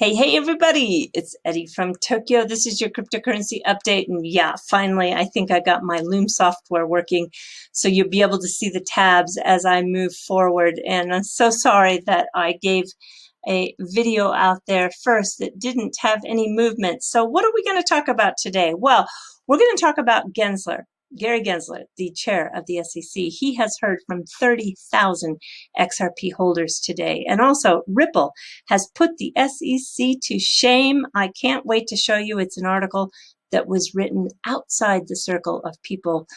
Hey, everybody, it's Eddie from Tokyo. This is your cryptocurrency update. And yeah, finally, I think I got my Loom software working. So you'll be able to see the tabs as I move forward. And I'm so sorry that I gave a video out there first that didn't have any movement. So what are we going to talk about today? Well, we're going to talk about Gensler. Gary Gensler, the chair of the SEC, he has heard from 30,000 XRP holders today. And also, Ripple has put the SEC to shame. I can't wait to show you. It's an article that was written outside the circle of people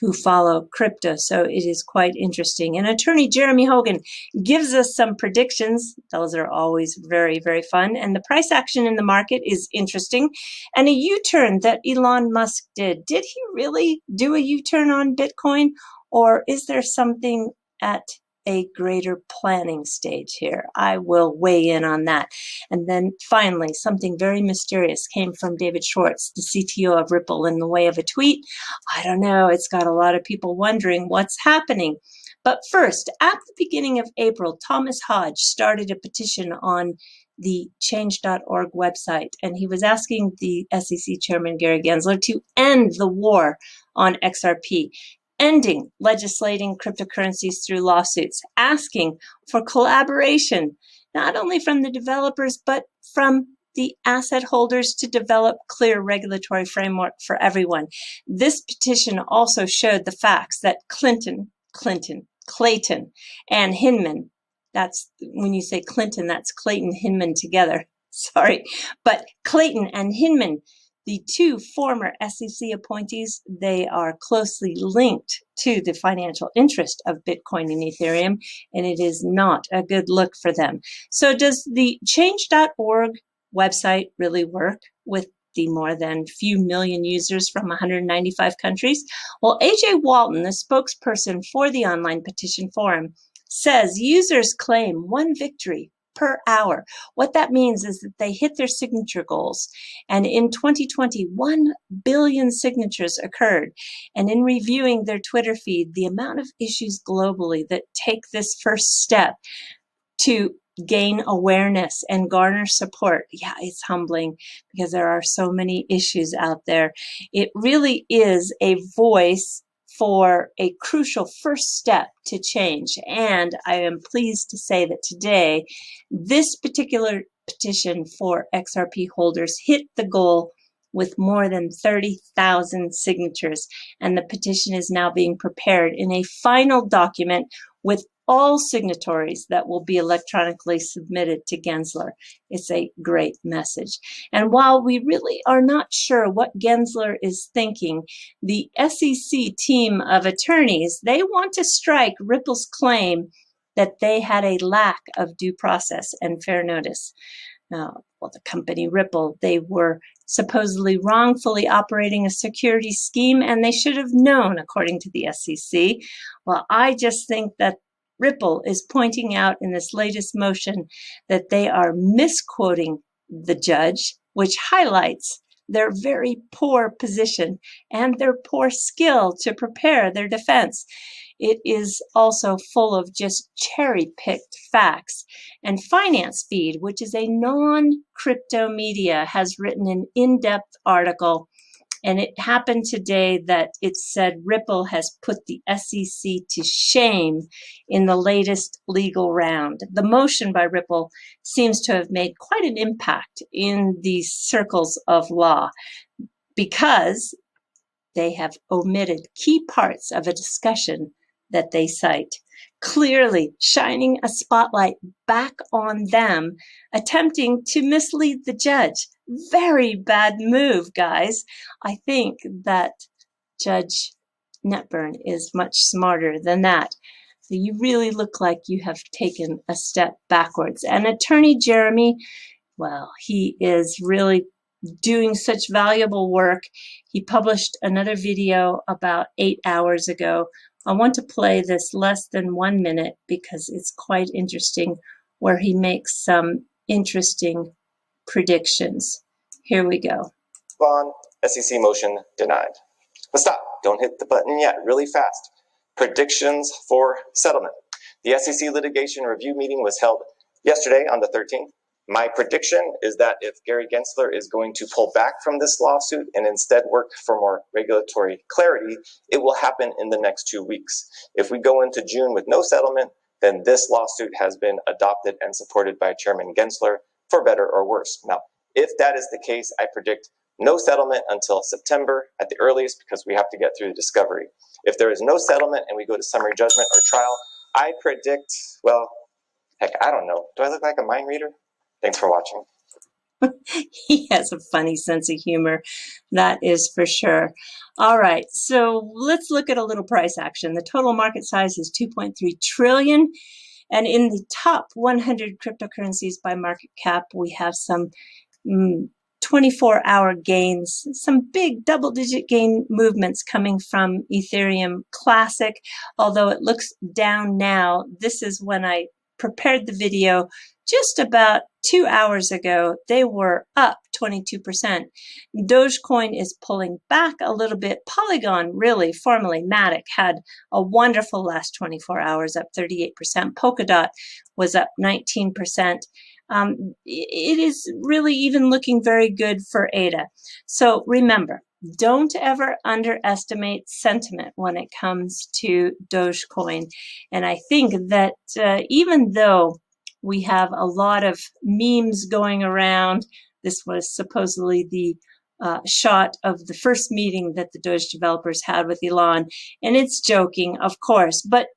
who follow crypto, so it is quite interesting. And attorney Jeremy Hogan gives us some predictions. Those are always very, very fun. And the price action in the market is interesting. And a U-turn that Elon Musk did. Did he really do a U-turn on Bitcoin? Or is there something at a greater planning stage here? I will weigh in on that. And then finally, something very mysterious came from David Schwartz, the CTO of Ripple, in the way of a tweet. I don't know, it's got a lot of people wondering what's happening. But first, at the beginning of April, Thomas Hodge started a petition on the change.org website, and he was asking the SEC chairman, Gary Gensler, to end the war on XRP, ending legislating cryptocurrencies through lawsuits, asking for collaboration, not only from the developers, but from the asset holders to develop clear regulatory framework for everyone. This petition also showed the facts that Clayton, and Hinman, that's when you say Clinton, that's Clayton Hinman together, sorry, but Clayton and Hinman, the two former SEC appointees, they are closely linked to the financial interest of Bitcoin and Ethereum, and it is not a good look for them. So does the change.org website really work with the more than few million users from 195 countries? Well, AJ Walton, the spokesperson for the online petition forum, says users claim one victory per hour. What that means is that they hit their signature goals. And in 2020, 1 billion signatures occurred. And in reviewing their Twitter feed, the amount of issues globally that take this first step to gain awareness and garner support, yeah, it's humbling because there are so many issues out there. It really is a voice for a crucial first step to change. And I am pleased to say that today, this particular petition for XRP holders hit the goal with more than 30,000 signatures. And the petition is now being prepared in a final document with all signatories that will be electronically submitted to Gensler. It's a great message. And while we really are not sure what Gensler is thinking, the SEC team of attorneys, they want to strike Ripple's claim that they had a lack of due process and fair notice. Well, the company Ripple, they were supposedly wrongfully operating a security scheme, and they should have known, according to the SEC. Well, I just think that Ripple is pointing out in this latest motion that they are misquoting the judge, which highlights their very poor position and their poor skill to prepare their defense. It is also full of just cherry-picked facts. And Finance Feed, which is a non-crypto media, has written an in-depth article. And it happened today that it said Ripple has put the SEC to shame in the latest legal round. The motion by Ripple seems to have made quite an impact in these circles of law because they have omitted key parts of a discussion that they cite, clearly shining a spotlight back on them, attempting to mislead the judge. Very bad move, guys. I think that Judge Netburn is much smarter than that. So you really look like you have taken a step backwards. And Attorney Jeremy, well, he is really doing such valuable work. He published another video about 8 hours ago. I want to play this less than 1 minute because it's quite interesting, where he makes some interesting predictions. Here we go. On SEC motion denied. But stop, don't hit the button yet, really fast. Predictions for settlement. The SEC litigation review meeting was held yesterday on the 13th. My prediction is that if Gary Gensler is going to pull back from this lawsuit and instead work for more regulatory clarity, it will happen in the next 2 weeks. If we go into June with no settlement, then this lawsuit has been adopted and supported by Chairman Gensler, for better or worse. Now, if that is the case, I predict no settlement until September at the earliest, because we have to get through the discovery. If there is no settlement and we go to summary judgment or trial, I predict, well, heck, I don't know. Do I look like a mind reader? Thanks for watching. He has a funny sense of humor, that is for sure. All right, so let's look at a little price action. The total market size is 2.3 trillion, and in the top 100 cryptocurrencies by market cap, we have some 24-hour gains, some big double-digit gain movements coming from Ethereum Classic, although it looks down now. This is when I prepared the video just about 2 hours ago. They were up 22%. DogeCoin is pulling back a little bit. Polygon, really, formerly Matic, had a wonderful last 24 hours, up 38%. Polkadot was up 19%. It is really even looking very good for ADA. So remember, don't ever underestimate sentiment when it comes to Dogecoin. And I think that even though we have a lot of memes going around, this was supposedly the shot of the first meeting that the Doge developers had with Elon, and it's joking, of course, but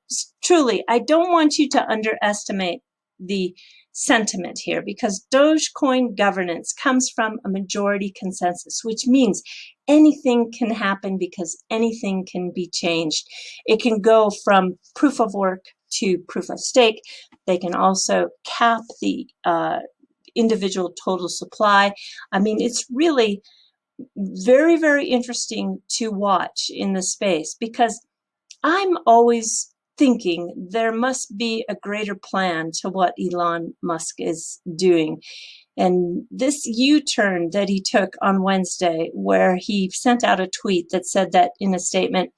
truly, I don't want you to underestimate the sentiment here, because Dogecoin governance comes from a majority consensus, which means anything can happen because anything can be changed. It can go from proof of work to proof of stake. They can also cap the individual total supply. I mean, it's really very, very interesting to watch in the space, because I'm always thinking there must be a greater plan to what Elon Musk is doing. And this U-turn that he took on Wednesday, where he sent out a tweet that said that in a statement,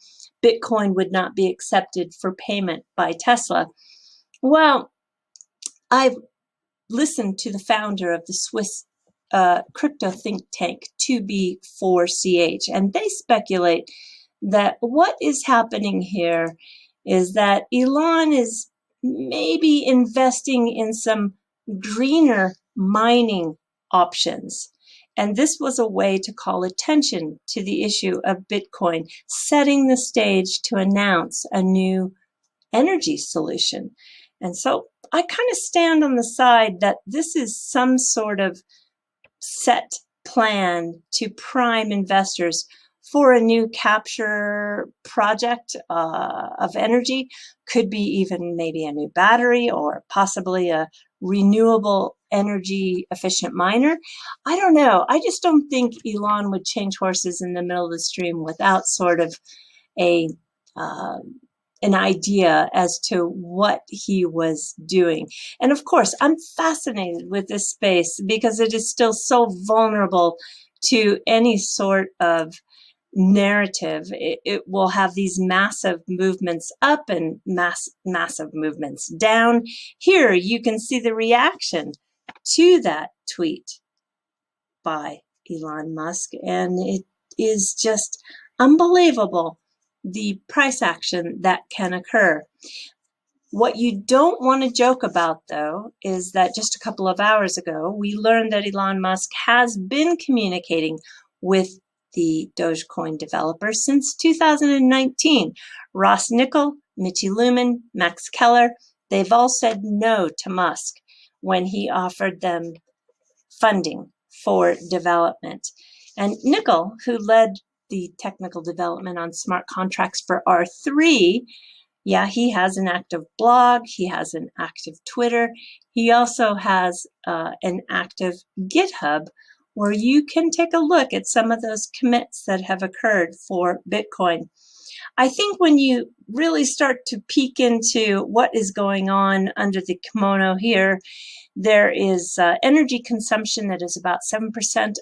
Bitcoin would not be accepted for payment by Tesla. Well, I've listened to the founder of the Swiss crypto think tank 2B4CH, and they speculate that what is happening here is that Elon is maybe investing in some greener mining options. And this was a way to call attention to the issue of Bitcoin, setting the stage to announce a new energy solution. And so I kind of stand on the side that this is some sort of set plan to prime investors for a new capture project of energy. Could be even maybe a new battery, or possibly a renewable energy efficient miner. I don't know. I just don't think Elon would change horses in the middle of the stream without sort of an idea as to what he was doing. And of course, I'm fascinated with this space because it is still so vulnerable to any sort of narrative. It will have these massive movements up and massive movements down. Here you can see the reaction to that tweet by Elon Musk, and it is just unbelievable, the price action that can occur. What you don't want to joke about, though, is that just a couple of hours ago, we learned that Elon Musk has been communicating with the Dogecoin developers since 2019. Ross Nickel, Mitchy Luman, Max Keller, they've all said no to Musk when he offered them funding for development. And Nickel, who led the technical development on smart contracts for R3, yeah, he has an active blog, he has an active Twitter, he also has an active GitHub where you can take a look at some of those commits that have occurred for Bitcoin. I think when you really start to peek into what is going on under the kimono here, there is energy consumption that is about 7%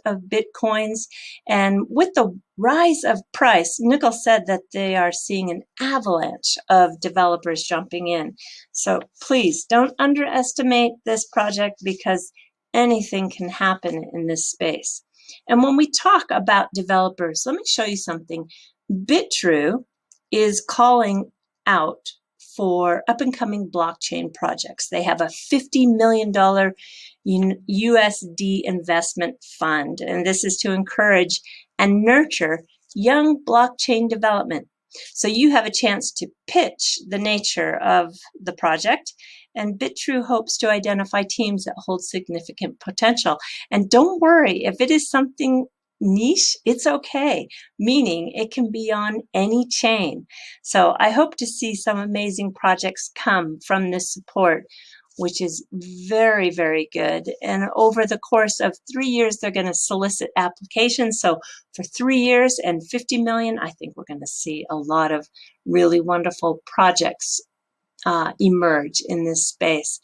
of Bitcoins. And with the rise of price, Nickel said that they are seeing an avalanche of developers jumping in. So please don't underestimate this project, because anything can happen in this space. And when we talk about developers, let me show you something. BitTrue is calling out for up-and-coming blockchain projects. They have a $50 million USD investment fund, and this is to encourage and nurture young blockchain development. So you have a chance to pitch the nature of the project, and BitTrue hopes to identify teams that hold significant potential. And don't worry, if it is something niche, it's okay, meaning it can be on any chain. So I hope to see some amazing projects come from this support, which is very, very good. And over the course of 3 years, they're going to solicit applications. So for 3 years and 50 million, I think we're going to see a lot of really wonderful projects emerge in this space.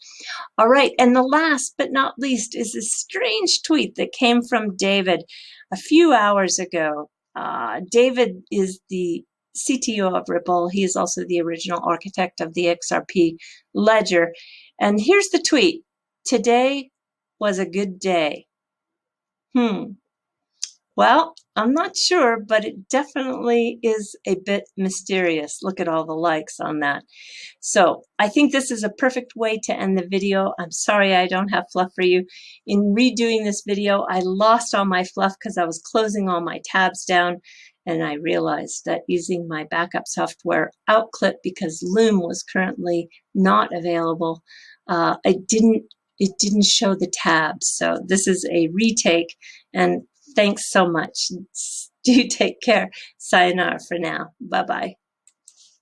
All right, and the last but not least is a strange tweet that came from David a few hours ago. David is the CTO of Ripple. He is also the original architect of the XRP ledger. And here's the tweet. Today was a good day. Well, I'm not sure, but it definitely is a bit mysterious. Look at all the likes on that. So I think this is a perfect way to end the video. I'm sorry I don't have fluff for you. In redoing this video, I lost all my fluff because I was closing all my tabs down, and I realized that using my backup software Outclip, because Loom was currently not available, it didn't show the tabs. So this is a retake, and thanks so much. Do take care. Sayonara for now. Bye-bye.